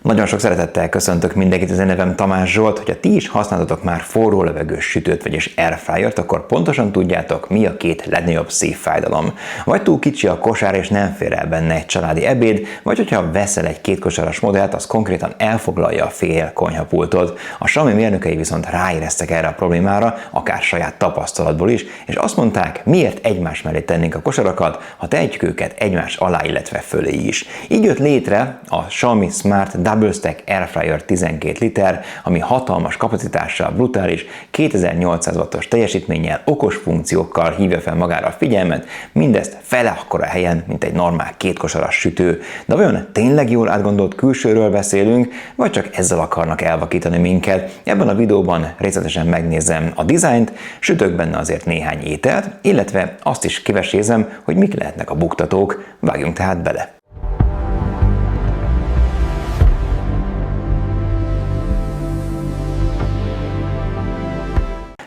Nagyon sok szeretettel köszöntök mindenkit, az én nevem Tamás Zsolt. Hogyha ti is használtatok már forró levegős sütőt, vagyis airfryert, akkor pontosan tudjátok, mi a két legnagyobb szívfájdalom. Vagy túl kicsi a kosár és nem fér el benne egy családi ebéd, vagy hogyha veszel egy kétkosaras modellt, az konkrétan elfoglalja a fél konyhapultot. A Xiaomi mérnökei viszont ráéreztek erre a problémára, akár saját tapasztalatból is, és azt mondták, miért egymás mellé tennénk a kosarakat, ha tehetjük őket egymás alá, illetve fölé is. Így jött létre a Xiaomi Smart Double Stack Airfryer 12 liter, ami hatalmas kapacitással, brutális, 2800 wattos teljesítménnyel, okos funkciókkal hívja fel magára a figyelmet, mindezt fele akkora helyen, mint egy normál kétkosaras sütő. De vajon tényleg jól átgondolt külsőről beszélünk, vagy csak ezzel akarnak elvakítani minket? Ebben a videóban részletesen megnézem a dizájnt, sütök benne azért néhány ételt, illetve azt is kivesézem, hogy mik lehetnek a buktatók. Vágjunk tehát bele!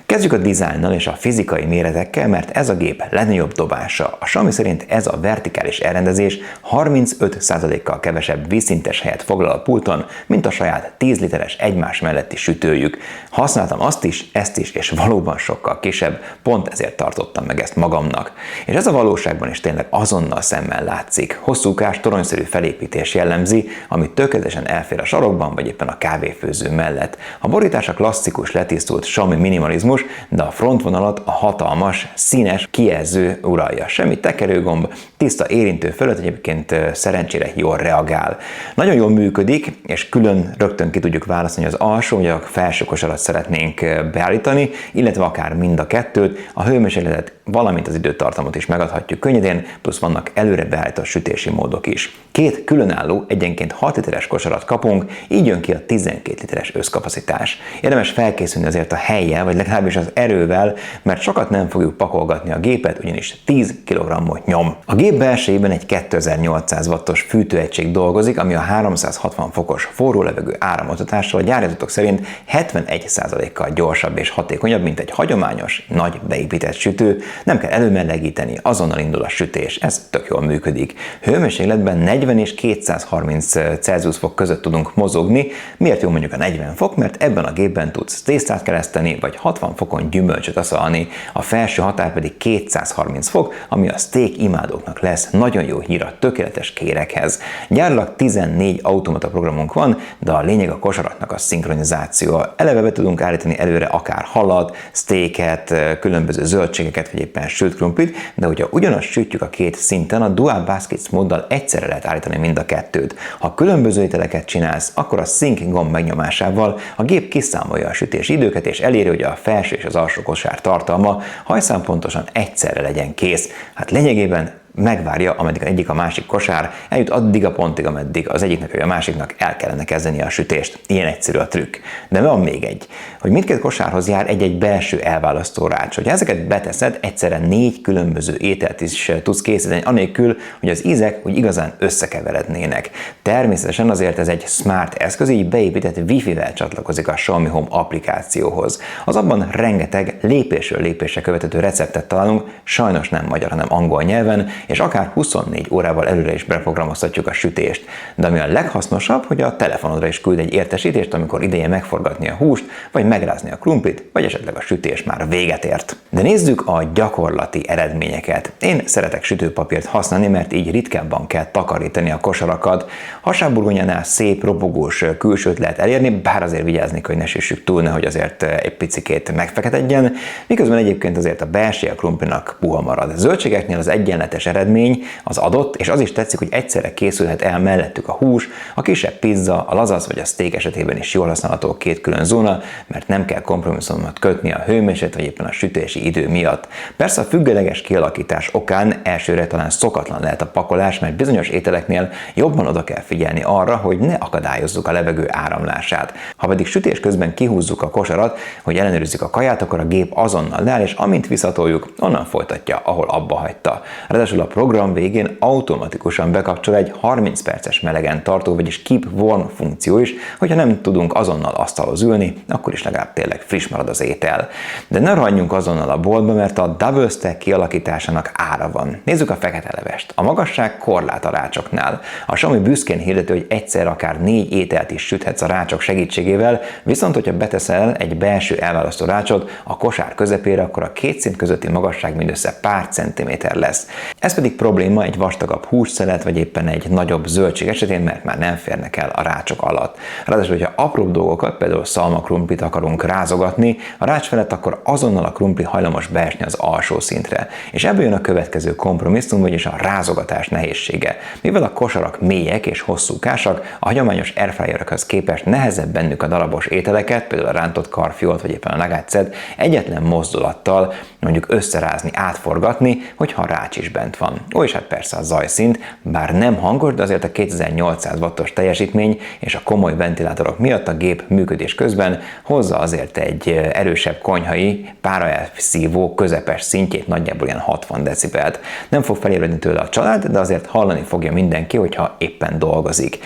Kezdjük a dizájnnal és a fizikai méretekkel, mert ez a gép legnagyobb dobása. A Xiaomi szerint ez a vertikális elrendezés 35%-kal kevesebb vízszintes helyet foglal a pulton, mint a saját 10 literes egymás melletti sütőjük. Használtam azt is, ezt is, és valóban sokkal kisebb, pont ezért tartottam meg ezt magamnak. És ez a valóságban is tényleg azonnal szemmel látszik. Hosszúkás, toronyszerű felépítés jellemzi, ami tökéletesen elfér a sarokban, vagy éppen a kávéfőző mellett. A borítás a klasszikus, letisztult Xiaomi minimalizmus, de a frontvonalat a hatalmas, színes kijelző uralja. Semmi tekerőgomb, tiszta érintő fölött egyébként szerencsére jól reagál. Nagyon jól működik, és külön rögtön ki tudjuk választani az alsó, vagy a felső kosarat szeretnénk beállítani, illetve akár mind a kettőt, a hőmérsékletet, valamint az időtartamot is megadhatjuk könnyedén, plusz vannak előre beállított sütési módok is. Két különálló, egyenként 6 literes kosarat kapunk, így jön ki a 12 literes összkapacitás. Érdemes felkészülni azért a hellyel, vagy legalábbis az erővel, mert sokat nem fogjuk pakolgatni a gépet, ugyanis 10 kg-ot nyom. A gép belsejében egy 2800 wattos fűtőegység dolgozik, ami a 360 fokos forró levegő áramoltatással a gyártók szerint 71%-kal gyorsabb és hatékonyabb, mint egy hagyományos, nagy beépített sütő. Nem kell előmelegíteni, azonnal indul a sütés, ez tök jól működik. Hőmérsékletben 40 és 230 Celsius fok között tudunk mozogni. Miért jó mondjuk a 40 fok? Mert ebben a gépben tudsz tésztát kereszteni, vagy 60 fokon gyümölcsöt aszalni, a felső határ pedig 230 fok, ami a steak imádóknak lesz nagyon jó hír a tökéletes kérekhez. Gyárilag 14 automata programunk van, de a lényeg a kosaratnak a szinkronizáció. Eleve be tudunk állítani előre akár halat, steaket, különböző zöldségeket, vagy éppen sült krumplit, de hogyha ugyanazt sütjük a két szinten, a Dual Baskets móddal egyszerre lehet állítani mind a kettőt. Ha különböző ételeket csinálsz, akkor a Sync gomb megnyomásával a gép kiszámolja a sütési időket, és eléri, hogy a felső és az alsó kosár tartalma hajszánpontosan egyszerre legyen kész. Hát lényegében megvárja, ameddig egyik a másik kosár, eljut addig a pontig, ameddig az egyiknek vagy a másiknak el kellene kezdeni a sütést. Ilyen egyszerű a trükk. De van még egy, hogy mindkét kosárhoz jár egy-egy belső elválasztó rács. Hogyha ezeket beteszed, egyszerre 4 különböző ételt is tudsz készíteni, anélkül, hogy az ízek úgy igazán összekeverednének. Természetesen azért ez egy smart eszköz, így beépített Wi-Fi-vel csatlakozik a Xiaomi Home applikációhoz. Az abban rengeteg lépésről lépésre követhető receptet találunk, sajnos nem magyar, hanem angol nyelven, és akár 24 órával előre is beprogramozhatjuk a sütést. De ami a leghasznosabb, hogy a telefonodra is küld egy értesítést, amikor ideje megforgatni a húst, vagy megrázni a krumplit, vagy esetleg a sütés már véget ért. De nézzük a gyakorlati eredményeket. Én szeretek sütőpapírt használni, mert így ritkábban kell takarítani a kosarakat. Hasábburgonyánál szép, robogós külsőt lehet elérni, bár azért vigyázni, hogy ne süssük túl, nehogy azért egy picikét megfeketedjen, miközben egyébként azért a belseje a krumplinak puha marad. Zöldségeknél az egyenletes eredmény az adott, és az is tetszik, hogy egyszerre készülhet el mellettük a hús, a kisebb pizza, a lazasz vagy a steak esetében is jól használható két külön zóna, mert nem kell kompromisszumot kötni a hőmérséklet vagy éppen a sütési idő miatt. Persze a függőleges kialakítás okán elsőre talán szokatlan lehet a pakolás, mert bizonyos ételeknél jobban oda kell figyelni arra, hogy ne akadályozzuk a levegő áramlását. Ha pedig sütés közben kihúzzuk a kosarat, hogy ellenőrizzük a kaját, akkor a gép azonnal leáll, és amint visszatoljuk, onnan folytatja, ahol abba hagyta. Ráadásul a program végén automatikusan bekapcsol egy 30 perces melegen tartó, vagyis keep warm funkció is, hogyha nem tudunk azonnal asztalhoz ülni, akkor is legalább tényleg friss marad az étel. De ne rohanjunk azonnal a boltba, mert a double stack kialakításának ára van. Nézzük a fekete levest. A magasság korlát a rácsoknál. A Xiaomi büszkén hirdeti, hogy egyszer akár 4 ételt is süthetsz a rácsok segítségével, viszont hogyha beteszel egy belső elválasztó rácsot a kosár közepére, akkor a két szint közötti magasság mindössze pár centiméter lesz. Ez pedig probléma egy vastagabb hússzelet, vagy éppen egy nagyobb zöldség esetén, mert már nem férnek el a rácsok alatt. Ráadásul, hogyha apróbb dolgokat, például szalmakrumplit akarunk rázogatni, a rács felett, akkor azonnal a krumpli hajlamos beesni az alsó szintre. És ebből jön a következő kompromisszum, vagyis a rázogatás nehézsége. Mivel a kosarak mélyek és hosszúkásak, a hagyományos airfryerökhöz képest nehezebb bennük a darabos ételeket, például a rántott karfiolt, vagy éppen a nuggetset egyetlen mozdulattal mondjuk összerázni, átforgatni, hogyha a rács is bent van. Ó, és hát persze a zajszint, bár nem hangos, de azért a 2800 wattos teljesítmény és a komoly ventilátorok miatt a gép működés közben hozza azért egy erősebb konyhai páraelszívó közepes szintjét, nagyjából ilyen 60 decibelt. Nem fog felébredni tőle a család, de azért hallani fogja mindenki, hogyha éppen dolgozik.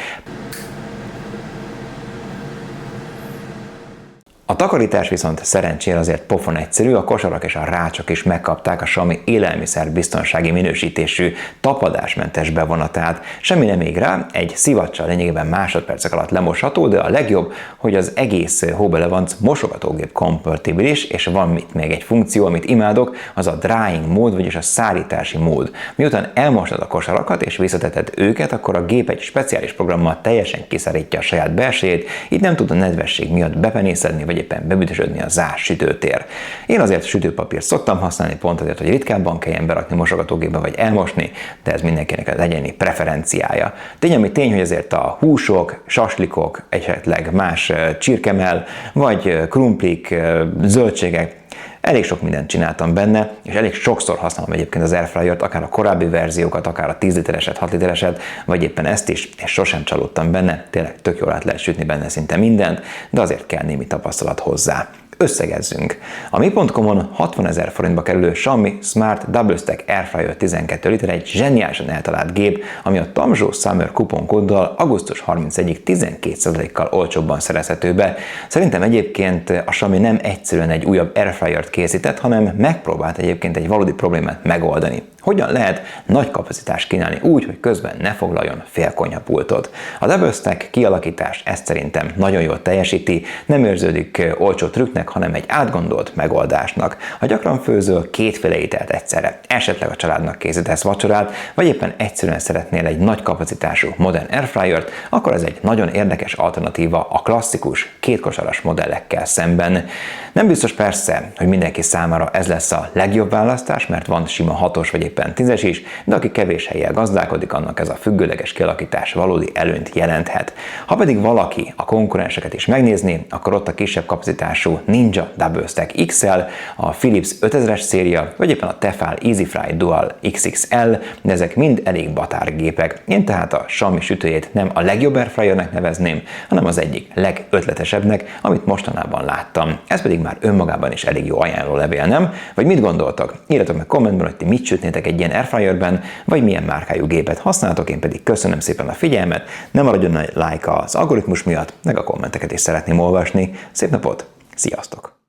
A takarítás viszont szerencsére azért pofon egyszerű, a kosarak és a rácsok is megkapták a Xiaomi élelmiszerbiztonsági minősítésű tapadásmentes bevonatát. Semmi nem ég rá, egy szivacsal lényegében másodpercek alatt lemosható, de a legjobb, hogy az egész Hobelevanc mosogatógép kompatibilis, és van itt még egy funkció, amit imádok, az a drying mód, vagyis a szárítási mód. Miután elmosod a kosarakat és visszateted őket, akkor a gép egy speciális programmal teljesen kiszárítja a saját belsejét, így nem tud a nedvesség miatt bepenészedni, vagy éppen bebüdösödni a zárt sütőtér. Én azért sütőpapírt szoktam használni, pont azért, hogy ritkábban kelljen berakni mosogatógépbe vagy elmosni, de ez mindenkinek az egyéni preferenciája. Tény, ami tény, hogy azért a húsok, saslikok, esetleg más csirkemell, vagy krumplik, zöldségek, elég sok mindent csináltam benne, és elég sokszor használom egyébként az airfryert, akár a korábbi verziókat, akár a 10 litereset, 6 litereset, vagy éppen ezt is, és sosem csalódtam benne, tényleg tök jól át lehet sütni benne szinte mindent, de azért kell némi tapasztalat hozzá. Összegezzünk. A mi.com-on 60 000 forintba kerülő Xiaomi Smart Double Stack Airfryer 12 liter egy zseniálisan eltalált gép, ami a Tamzsó Summer kuponkóddal augusztus 31-ig 12%-kal olcsóbban szerezhető be. Szerintem egyébként a Xiaomi nem egyszerűen egy újabb Airfryert készített, hanem megpróbált egyébként egy valódi problémát megoldani. Hogyan lehet nagy kapacitást kínálni úgy, hogy közben ne foglaljon fél konyhapultot? A Double Stack kialakítás ezt szerintem nagyon jól teljesíti, nem érződik olcsó trükknek, hanem egy átgondolt megoldásnak. Ha gyakran főzöl kétféle ételt egyszerre, esetleg a családnak készítesz vacsorát, vagy éppen egyszerűen szeretnél egy nagy kapacitású modern airfryert, akkor ez egy nagyon érdekes alternatíva a klasszikus kétkosaras modellekkel szemben. Nem biztos persze, hogy mindenki számára ez lesz a legjobb választás, mert van sima 6-os vagy éppen 10-es is, de aki kevés hellyel gazdálkodik, annak ez a függőleges kialakítás valódi előnyt jelenthet. Ha pedig valaki a konkurenseket is megnézni, akkor ott a kisebb kapacitású Ninja Double Stack XL, a Philips 5000-es széria, vagy éppen a Tefal EasyFry Dual XXL, de ezek mind elég batárgépek. Én tehát a Xiaomi sütőjét nem a legjobb airfryernek nevezném, hanem az egyik legötletesebbnek, amit mostanában láttam. Ez pedig már önmagában is elég jó ajánlólevél, nem? Vagy mit gondoltak? Írjatok meg kommentben, hogy ti mit sütnétek egy ilyen airfryerben, vagy milyen márkájú gépet használtok, én pedig köszönöm szépen a figyelmet, ne maradjon egy like az algoritmus miatt, meg a kommenteket is szeretném olvasni. Szép napot, sziasztok!